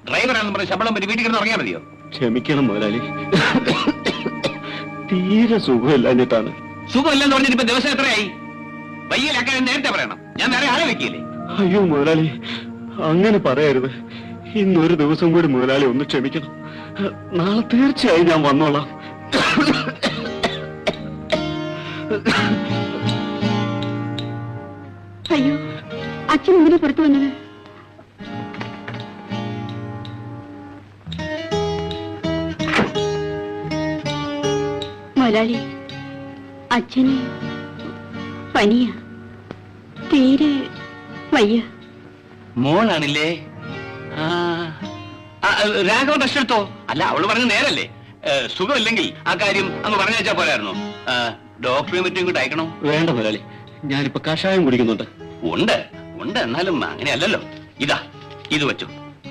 ഡ്രൈവറാണെന്ന് പറഞ്ഞ് ശമ്പളം പറ്റി വീട്ടിൽ കിടന്ന് ഇറങ്ങിയാൽ മതിയോ? ക്ഷമിക്കണം മുതലാളി, തീരെ സുഖമില്ലാഞ്ഞിട്ടാണ്. സുഖമില്ലെന്ന് പറഞ്ഞിട്ട് ഇപ്പൊ ദിവസം എത്രയായി? വയ്യലാക്കാൻ നേരത്തെ പറയണം, ഞാൻ വേറെ ആളെ വെക്കില്ലേ? അയ്യോ മുതലാളി, അങ്ങനെ പറയരുത്. ഇന്നൊരു ദിവസം കൂടി മുതലാളി ഒന്ന് ക്ഷമിക്കണം. നാളെ തീർച്ചയായും ഞാൻ വന്നോളാം. അയ്യോ, അച്ഛൻ എന്തിനാ പുറത്തു വന്നത്? മുതലാളി, അച്ഛന് പനിയാ, തീരെ വയ്യ. മോളാണില്ലേ? രാഘവ ടെസ്റ്റ് എടുത്തോ? അല്ല, അവള് പറഞ്ഞ നേരല്ലേ? സുഖമില്ലെങ്കിൽ ആ കാര്യം അങ്ങ് പറഞ്ഞു വെച്ചാ പോരായിരുന്നു. ഡോക്ടറെ മറ്റും ഇങ്ങോട്ട് അയക്കണോ? വേണ്ട മുതലാളി, ഞാനിപ്പോ കഷായം കുടിക്കുന്നുണ്ട്. ഉണ്ട് ഉണ്ട്, എന്നാലും അങ്ങനെയല്ലല്ലോ. ഇതാ, ഇത് വെച്ചു.